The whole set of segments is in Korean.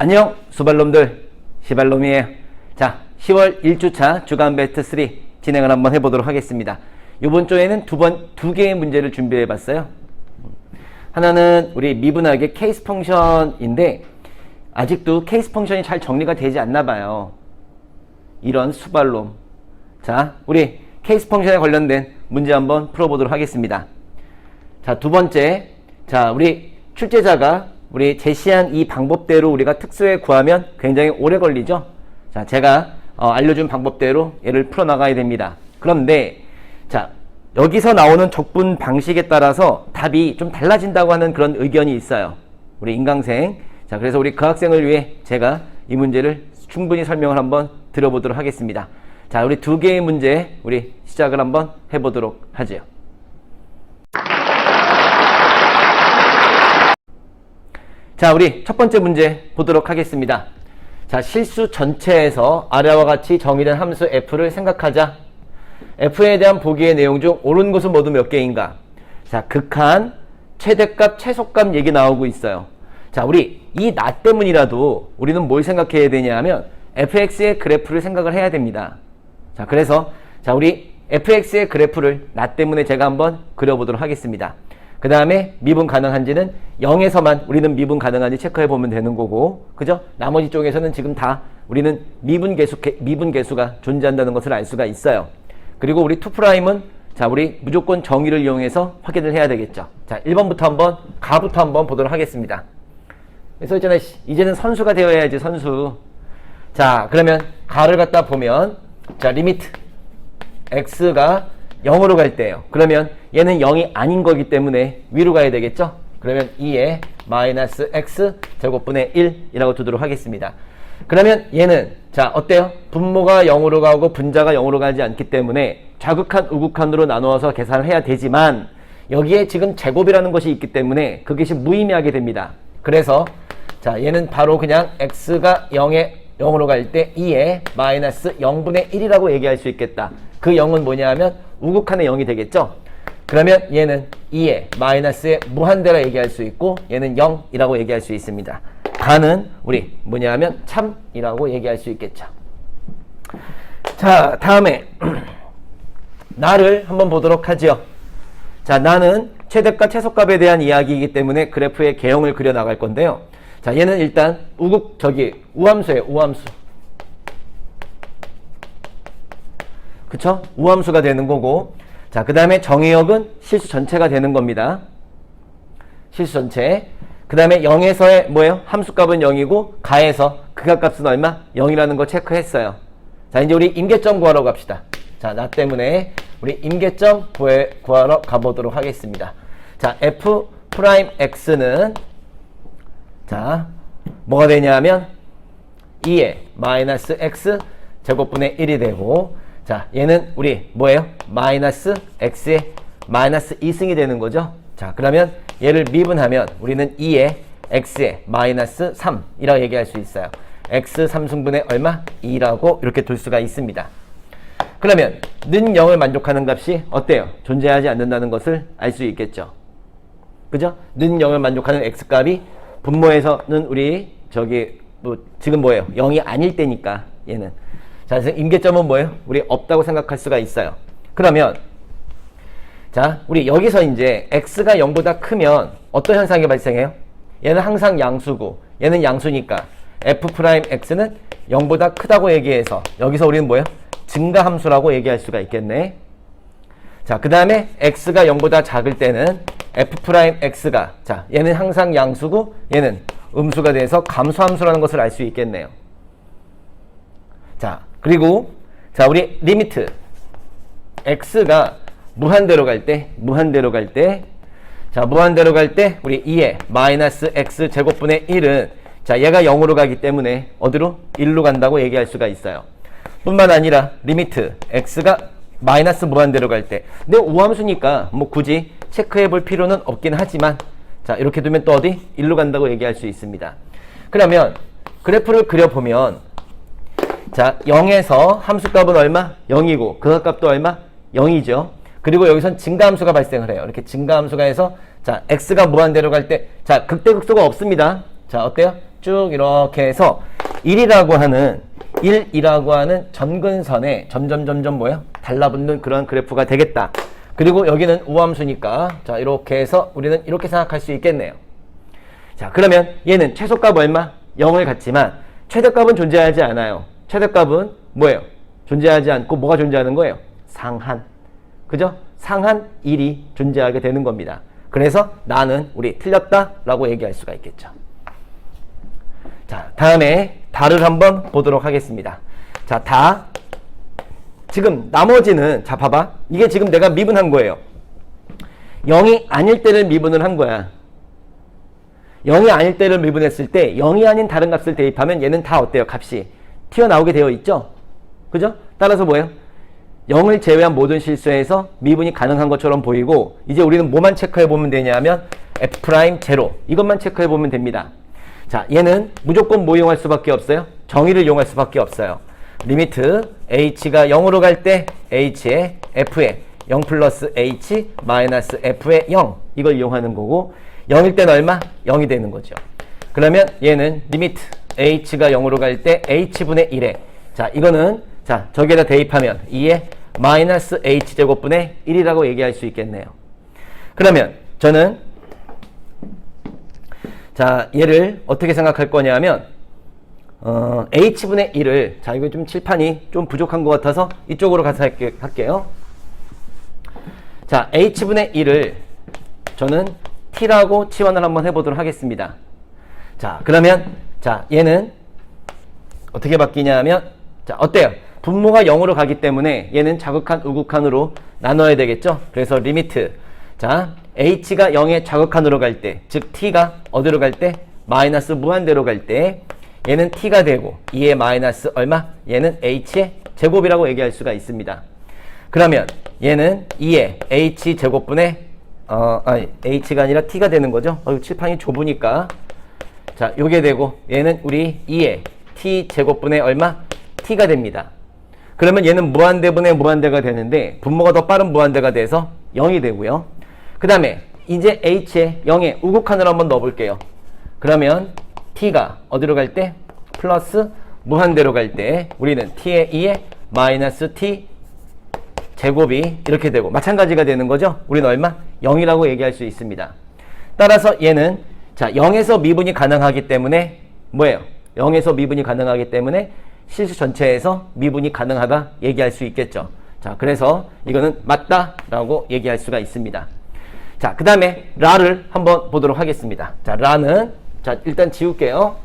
안녕 수발놈들, 시발놈이에요. 자, 10월 1주차 주간 배트 3 진행을 한번 해보도록 하겠습니다. 이번 주에는 두 개의 문제를 준비해 봤어요. 하나는 우리 미분하게 케이스 펑션인데 아직도 케이스 펑션이 잘 정리가 되지 않나 봐요. 이런 수발놈. 자, 우리 케이스 펑션에 관련된 문제 한번 풀어보도록 하겠습니다. 자, 두 번째. 자, 우리 출제자가 우리 제시한 이 방법대로 우리가 특수에 구하면 굉장히 오래 걸리죠. 자, 제가 알려준 방법대로 얘를 풀어나가야 됩니다. 그런데 자, 여기서 나오는 적분 방식에 따라서 답이 좀 달라진다고 하는 그런 의견이 있어요. 우리 인강생. 자, 그래서 우리 그 학생을 위해 제가 이 문제를 충분히 설명을 한번 드려보도록 하겠습니다. 자, 우리 두 개의 문제 우리 시작을 한번 해보도록 하죠. 자, 우리 첫 번째 문제 보도록 하겠습니다. 자, 실수 전체에서 아래와 같이 정의된 함수 f를 생각하자. f에 대한 보기의 내용 중 옳은 것은 모두 몇 개인가? 자, 극한, 최대값, 최소값 얘기 나오고 있어요. 자, 우리 이 나 때문이라도 우리는 뭘 생각해야 되냐 하면 fx의 그래프를 생각을 해야 됩니다. 자, 그래서 자, 우리 fx의 그래프를 나 때문에 제가 한번 그려보도록 하겠습니다. 그 다음에 미분 가능한지는 0에서만 우리는 미분 가능한지 체크해 보면 되는 거고, 그죠? 나머지 쪽에서는 지금 다 우리는 미분 계수가 존재한다는 것을 알 수가 있어요. 그리고 우리 2'은 자, 우리 무조건 정의를 이용해서 확인을 해야 되겠죠. 자, 1번부터 한번 가부터 한번 보도록 하겠습니다. 그래서 있잖아요, 이제는 선수가 되어야지, 선수. 자, 그러면 가를 갖다 보면 자, 리미트 x가 0으로 갈 때예요. 그러면 얘는 0이 아닌 거기 때문에 위로 가야 되겠죠? 그러면 2에 마이너스 x 제곱분의 1이라고 두도록 하겠습니다. 그러면 얘는 자, 어때요? 분모가 0으로 가고 분자가 0으로 가지 않기 때문에 좌극한, 우극한으로 나누어서 계산을 해야 되지만 여기에 지금 제곱이라는 것이 있기 때문에 그것이 무의미하게 됩니다. 그래서 자, 얘는 바로 그냥 x가 0으로 갈 때 2에 마이너스 0분의 1이라고 얘기할 수 있겠다. 그 0은 뭐냐 하면 우극한의 0이 되겠죠? 그러면 얘는 2에 마이너스의 무한대라 얘기할 수 있고 얘는 0이라고 얘기할 수 있습니다. 가는 우리 뭐냐 하면 참이라고 얘기할 수 있겠죠. 자, 다음에 나를 한번 보도록 하죠. 자, 나는 최대값 최소값에 대한 이야기이기 때문에 그래프의 개형을 그려 나갈 건데요. 자, 얘는 일단 우함수예요. 우함수. 그쵸? 우함수가 되는 거고, 자, 그 다음에 정의역은 실수 전체가 되는 겁니다. 실수 전체. 그 다음에 0에서의 뭐예요? 함수값은 0이고 가에서 극한값은 얼마? 0이라는 거 체크했어요. 자, 이제 우리 임계점 구하러 갑시다. 자, 나 때문에 우리 임계점 구하러 가보도록 하겠습니다. 자, f'x는 자, 뭐가 되냐면 2에 마이너스 x 제곱분의 1이 되고, 자, 얘는 우리 뭐예요? 마이너스 x의 마이너스 2승이 되는 거죠. 자, 그러면 얘를 미분하면 우리는 2에 x의 마이너스 3이라고 얘기할 수 있어요. x 3승분의 얼마? 2라고 이렇게 둘 수가 있습니다. 그러면 는 0을 만족하는 값이 어때요? 존재하지 않는다는 것을 알 수 있겠죠. 그죠? 는 0을 만족하는 x값이 분모에서는 우리 지금 뭐예요? 0이 아닐 때니까 얘는. 자, 그래서 임계점은 뭐예요? 우리 없다고 생각할 수가 있어요. 그러면 자, 우리 여기서 이제 x가 0보다 크면 어떤 현상이 발생해요? 얘는 항상 양수고 얘는 양수니까 f'x는 0보다 크다고 얘기해서 여기서 우리는 뭐예요? 증가함수라고 얘기할 수가 있겠네. 자, 그 다음에 x가 0보다 작을 때는 f'x가 자, 얘는 항상 양수고 얘는 음수가 돼서 감소함수라는 것을 알 수 있겠네요. 자, 그리고 자, 우리 리미트 x가 무한대로 갈 때 자, 무한대로 갈 때 우리 2에 마이너스 x 제곱분의 1은 자, 얘가 0으로 가기 때문에 어디로? 1로 간다고 얘기할 수가 있어요. 뿐만 아니라 리미트 x가 마이너스 무한대로 갈 때 근데 우함수니까 뭐 굳이 체크해 볼 필요는 없긴 하지만 자, 이렇게 두면 또 어디? 1로 간다고 얘기할 수 있습니다. 그러면 그래프를 그려보면 자, 0에서 함수값은 얼마? 0이고 극한값도 얼마? 0이죠. 그리고 여기선 증가함수가 발생을 해요. 이렇게 증가함수가 해서 자, x가 무한대로 갈 때 자, 극대극소가 없습니다. 자, 어때요? 쭉 이렇게 해서 1이라고 하는 점근선에 점점 뭐예요? 달라붙는 그런 그래프가 되겠다. 그리고 여기는 우함수니까 자 이렇게 해서 우리는 이렇게 생각할 수 있겠네요. 자 그러면 얘는 최소값 얼마? 0을 갖지만 최대값은 존재하지 않아요. 최대값은 뭐예요? 존재하지 않고 뭐가 존재하는 거예요? 상한. 그죠? 상한 1이 존재하게 되는 겁니다. 그래서 나는 우리 틀렸다라고 얘기할 수가 있겠죠. 자, 다음에 다를 한번 보도록 하겠습니다. 자, 다. 지금 나머지는 자 봐봐. 이게 지금 내가 미분한 거예요. 0이 아닐 때를 미분을 한 거야. 0이 아닐 때를 미분했을 때 0이 아닌 다른 값을 대입하면 얘는 다 어때요? 값이 튀어나오게 되어 있죠? 그죠? 따라서 뭐예요? 0을 제외한 모든 실수에서 미분이 가능한 것처럼 보이고 이제 우리는 뭐만 체크해 보면 되냐면 F'0 이것만 체크해 보면 됩니다. 자, 얘는 무조건 뭐 이용할 수밖에 없어요? 정의를 이용할 수밖에 없어요. 리미트 h가 0으로 갈 때 h의 f에 0 플러스 h 마이너스 f에 0 이걸 이용하는 거고 0일 때는 얼마? 0이 되는 거죠. 그러면 얘는 리미트 h가 0으로 갈 때 h분의 1에 자 이거는 자 저기에다 대입하면 2에 마이너스 h제곱분의 1이라고 얘기할 수 있겠네요. 그러면 저는 자 얘를 어떻게 생각할 거냐면 h분의 1을 자 이거 좀 칠판이 좀 부족한 것 같아서 이쪽으로 가서 할게요. 자 h분의 1을 저는 t라고 치환을 한번 해보도록 하겠습니다. 자 그러면 자 얘는 어떻게 바뀌냐면 자 어때요? 분모가 0으로 가기 때문에 얘는 자극한 우극한으로 나눠야 되겠죠? 그래서 리미트 자 h가 0의 자극한으로 갈 때 즉 t가 어디로 갈 때? 마이너스 무한대로 갈 때 얘는 t가 되고 2의 마이너스 얼마? 얘는 h의 제곱이라고 얘기할 수가 있습니다. 그러면 얘는 2의 h 제곱분의 h가 아니라 t가 되는 거죠. 칠판이 좁으니까 자 요게 되고 얘는 우리 2의 t 제곱분의 얼마? t가 됩니다. 그러면 얘는 무한대분의 무한대가 되는데 분모가 더 빠른 무한대가 돼서 0이 되고요. 그 다음에 이제 h에 0에 우극한을 한번 넣어볼게요. 그러면 t가 어디로 갈 때? 플러스 무한대로 갈 때 우리는 t의 2에 마이너스 t 제곱이 이렇게 되고 마찬가지가 되는 거죠. 우리는 얼마? 0이라고 얘기할 수 있습니다. 따라서 얘는 자 0에서 미분이 가능하기 때문에 뭐예요? 0에서 미분이 가능하기 때문에 실수 전체에서 미분이 가능하다 얘기할 수 있겠죠. 자 그래서 이거는 맞다라고 얘기할 수가 있습니다. 자 그 다음에 라를 한번 보도록 하겠습니다. 자 라는 자 일단 지울게요.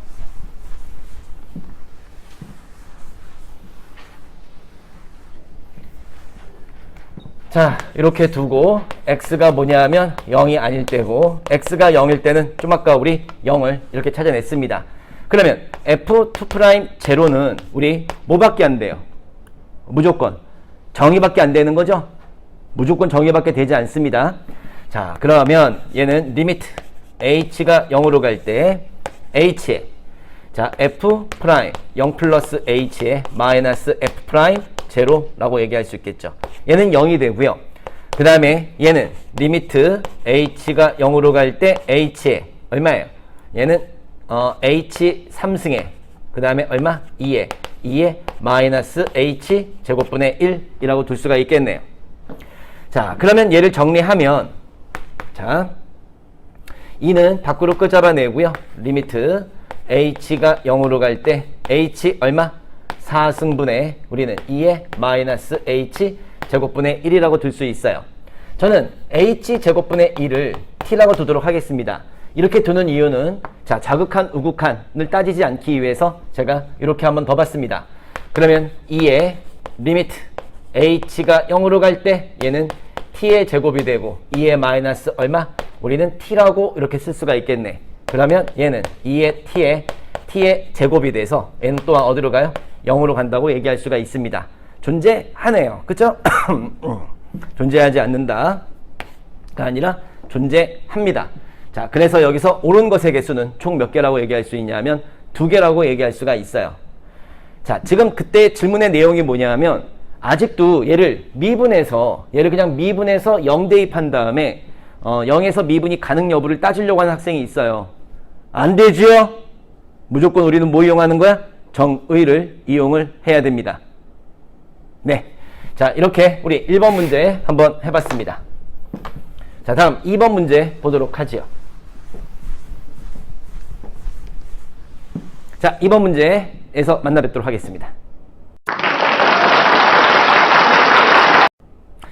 자 이렇게 두고 x가 뭐냐면 0이 아닐 때고 x가 0일 때는 좀 아까 우리 0을 이렇게 찾아냈습니다. 그러면 f2'0는 우리 뭐밖에 안 돼요? 무조건 정의밖에 안 되는 거죠? 무조건 정의밖에 되지 않습니다. 자 그러면 얘는 리미트 h가 0으로 갈 때 h에 자 f' 0 플러스 h에 마이너스 f' 제로라고 얘기할 수 있겠죠. 얘는 0이 되고요. 그 다음에 얘는 리미트 h가 0으로 갈 때 h에 얼마예요? 얘는 h 3승에 그 다음에 얼마? 2에 마이너스 h 제곱분의 1이라고 둘 수가 있겠네요. 자 그러면 얘를 정리하면 자 2는 밖으로 끄잡아내고요. 리미트 h가 0으로 갈 때 h 얼마? 4승분의 우리는 2에 마이너스 h 제곱분의 1이라고 둘 수 있어요. 저는 h 제곱분의 1을 t라고 두도록 하겠습니다. 이렇게 두는 이유는 자 자극한 우극한을 따지지 않기 위해서 제가 이렇게 한번 더 봤습니다. 그러면 2의 리미트 h가 0으로 갈 때 얘는 t의 제곱이 되고 2의 마이너스 얼마? 우리는 t라고 이렇게 쓸 수가 있겠네. 그러면 얘는 2의 t의 제곱이 돼서 얘는 또한 어디로 가요? 0으로 간다고 얘기할 수가 있습니다. 존재하네요. 그쵸? 존재하지 않는다가 아니라 존재합니다. 자, 그래서 여기서 옳은 것의 개수는 총 몇 개라고 얘기할 수 있냐면 2개라고 얘기할 수가 있어요. 자, 지금 그때 질문의 내용이 뭐냐면 아직도 얘를 그냥 미분해서 0 대입한 다음에 0에서 미분이 가능 여부를 따지려고 하는 학생이 있어요. 안 되죠? 무조건 우리는 뭐 이용하는 거야? 정의를 이용을 해야 됩니다. 네. 자, 이렇게 우리 1번 문제 한번 해봤습니다. 자, 다음 2번 문제 보도록 하지요. 자, 2번 문제에서 만나 뵙도록 하겠습니다.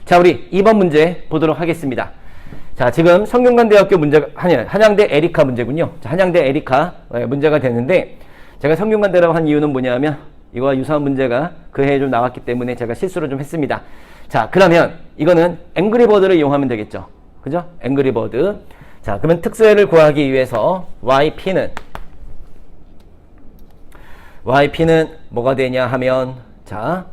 자, 우리 2번 문제 보도록 하겠습니다. 자, 지금 성균관대학교 문제가, 한양대 에리카 문제군요. 자, 한양대 에리카 문제가 되는데, 제가 성균관대라고 한 이유는 뭐냐면, 이거와 유사한 문제가 그 해에 좀 나왔기 때문에 제가 실수를 좀 했습니다. 자, 그러면 이거는 앵그리버드를 이용하면 되겠죠. 그죠? 앵그리버드. 자, 그러면 특수해를 구하기 위해서 yp는 뭐가 되냐 하면, 자,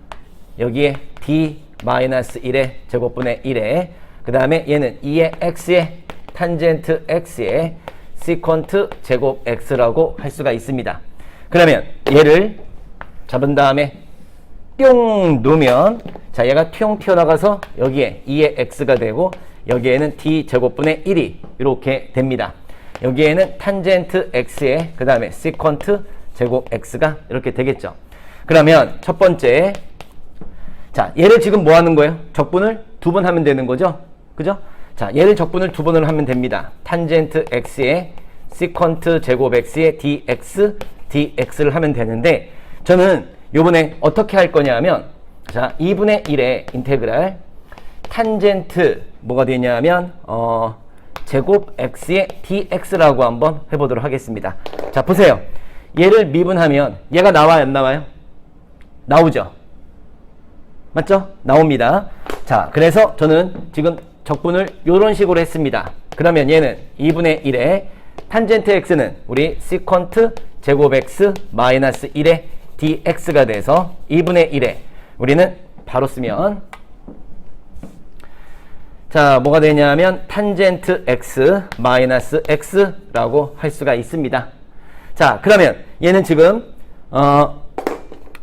여기에 d-1의 제곱분의 1에, 그 다음에 얘는 2의 x의 탄젠트 x의 시퀀트 제곱 x라고 할 수가 있습니다. 그러면 얘를 잡은 다음에 뿅 놓으면, 자, 얘가 튀용 튀어나가서 여기에 2의 x가 되고, 여기에는 d 제곱분의 1이 이렇게 됩니다. 여기에는 탄젠트 x의 그 다음에 시퀀트 제곱 x가 이렇게 되겠죠. 그러면 첫 번째, 자, 얘를 지금 뭐 하는 거예요? 적분을 두 번 하면 되는 거죠. 그죠? 자, 얘를 적분을 두 번을 하면 됩니다. 탄젠트 x의 시퀀트 제곱 x의 dx를 하면 되는데, 저는 요번에 어떻게 할 거냐 하면, 자, 2분의 1의 인테그랄 탄젠트 뭐가 되냐면 제곱 x의 dx라고 한번 해보도록 하겠습니다. 자, 보세요. 얘를 미분하면 얘가 나와요, 안 나와요? 나오죠? 맞죠? 나옵니다. 자, 그래서 저는 지금 적분을 이런 식으로 했습니다. 그러면 얘는 2분의 1의 탄젠트 x는 우리 시퀀트 제곱 x 마이너스 1의 dx가 돼서 2분의 1에 우리는 바로 쓰면, 자, 뭐가 되냐면 탄젠트 x 마이너스 x라고 할 수가 있습니다. 자, 그러면 얘는 지금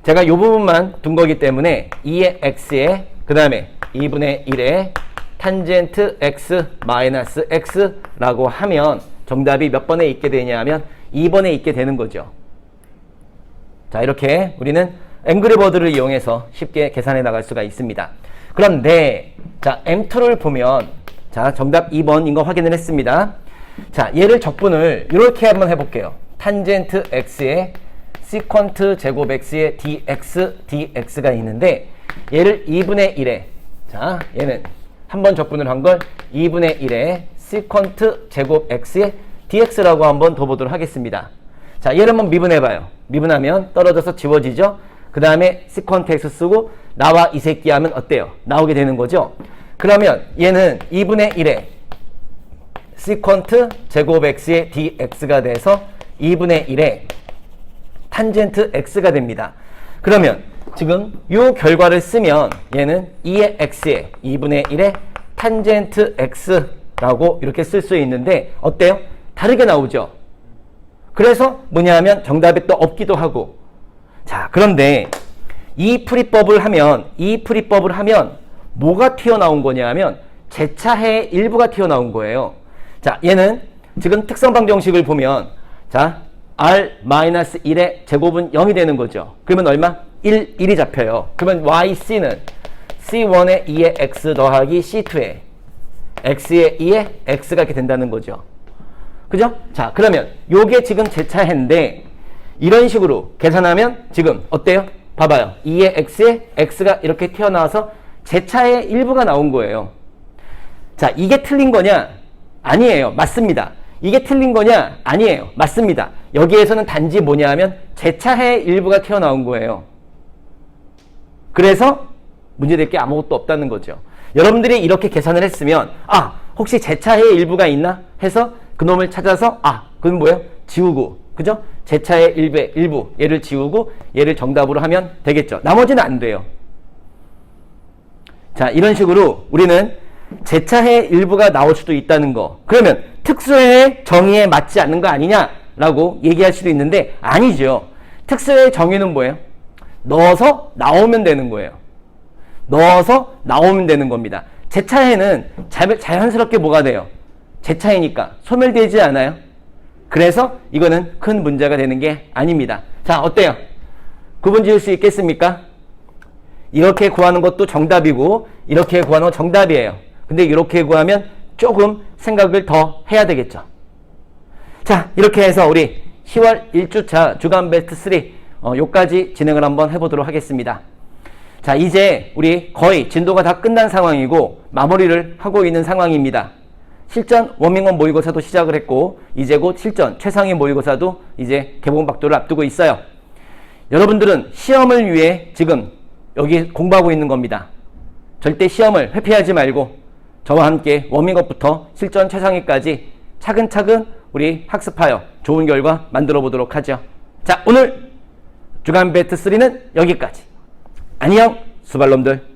제가 이 부분만 둔 거기 때문에 2의 x에 그 다음에 2분의 1의 탄젠트 x 마이너스 x라고 하면 정답이 몇 번에 있게 되냐면 2번에 있게 되는 거죠. 자, 이렇게 우리는 앵그리버드를 이용해서 쉽게 계산해 나갈 수가 있습니다. 그런데 자, M2를 보면, 자, 정답 2번인 거 확인을 했습니다. 자, 얘를 적분을 이렇게 한번 해볼게요. 탄젠트 x의 시퀀트 제곱 x의 dx가 있는데, 얘를 2분의 1에, 자, 얘는 한번 적분을 한 걸 2분의 1에 시퀀트 제곱 x의 dx라고 한번 더 보도록 하겠습니다. 자, 얘를 한번 미분해봐요. 미분하면 떨어져서 지워지죠? 그 다음에 시퀀트 x 쓰고 나와 이 새끼 하면 어때요? 나오게 되는 거죠? 그러면 얘는 2분의 1에 시퀀트 제곱 x의 dx가 돼서 2분의 1에 탄젠트 x가 됩니다. 그러면 지금 이 결과를 쓰면 얘는 2의 x에 2분의 1에 탄젠트 x라고 이렇게 쓸 수 있는데 어때요? 다르게 나오죠? 그래서 뭐냐 하면 정답이 또 없기도 하고. 자, 그런데 이 풀이법을 하면 뭐가 튀어나온 거냐 하면 제차해의 일부가 튀어나온 거예요. 자, 얘는 지금 특성방정식을 보면, 자, r-1의 제곱은 0이 되는 거죠. 그러면 얼마? 1이 잡혀요. 그러면 yc는 c1의 2의 x 더하기 c2의 x의 2의 x가 이렇게 된다는 거죠. 그죠? 자, 그러면 요게 지금 제차해인데 이런 식으로 계산하면 지금 어때요? 봐봐요. 2의 x에 x가 이렇게 튀어나와서 제차의 일부가 나온 거예요. 자, 이게 틀린 거냐? 아니에요. 맞습니다. 이게 틀린 거냐? 아니에요. 맞습니다. 여기에서는 단지 뭐냐 하면 제차의 일부가 튀어나온 거예요. 그래서 문제될 게 아무것도 없다는 거죠. 여러분들이 이렇게 계산을 했으면, 아, 혹시 제차의 일부가 있나? 해서 그놈을 찾아서, 아, 그건 뭐예요? 지우고, 그죠? 제차의 일부, 얘를 지우고 얘를 정답으로 하면 되겠죠. 나머지는 안 돼요. 자, 이런 식으로 우리는 제차의 일부가 나올 수도 있다는 거. 그러면 특수의 정의에 맞지 않는 거 아니냐라고 얘기할 수도 있는데 아니죠. 특수의 정의는 뭐예요? 넣어서 나오면 되는 거예요. 넣어서 나오면 되는 겁니다. 제차에는 자연스럽게 뭐가 돼요? 제차이니까 소멸되지 않아요? 그래서 이거는 큰 문제가 되는 게 아닙니다. 자, 어때요? 구분 지을 수 있겠습니까? 이렇게 구하는 것도 정답이고 이렇게 구하는 건 정답이에요. 근데 이렇게 구하면 조금 생각을 더 해야 되겠죠. 자, 이렇게 해서 우리 10월 1주차 주간 베스트 3 요까지 진행을 한번 해보도록 하겠습니다. 자, 이제 우리 거의 진도가 다 끝난 상황이고 마무리를 하고 있는 상황입니다. 실전 워밍업 모의고사도 시작을 했고 이제 곧 실전 최상위 모의고사도 이제 개봉박도를 앞두고 있어요. 여러분들은 시험을 위해 지금 여기 공부하고 있는 겁니다. 절대 시험을 회피하지 말고 저와 함께 워밍업부터 실전 최상위까지 차근차근 우리 학습하여 좋은 결과 만들어 보도록 하죠. 자, 오늘 주간 베스트 3는 여기까지. 안녕 수발놈들.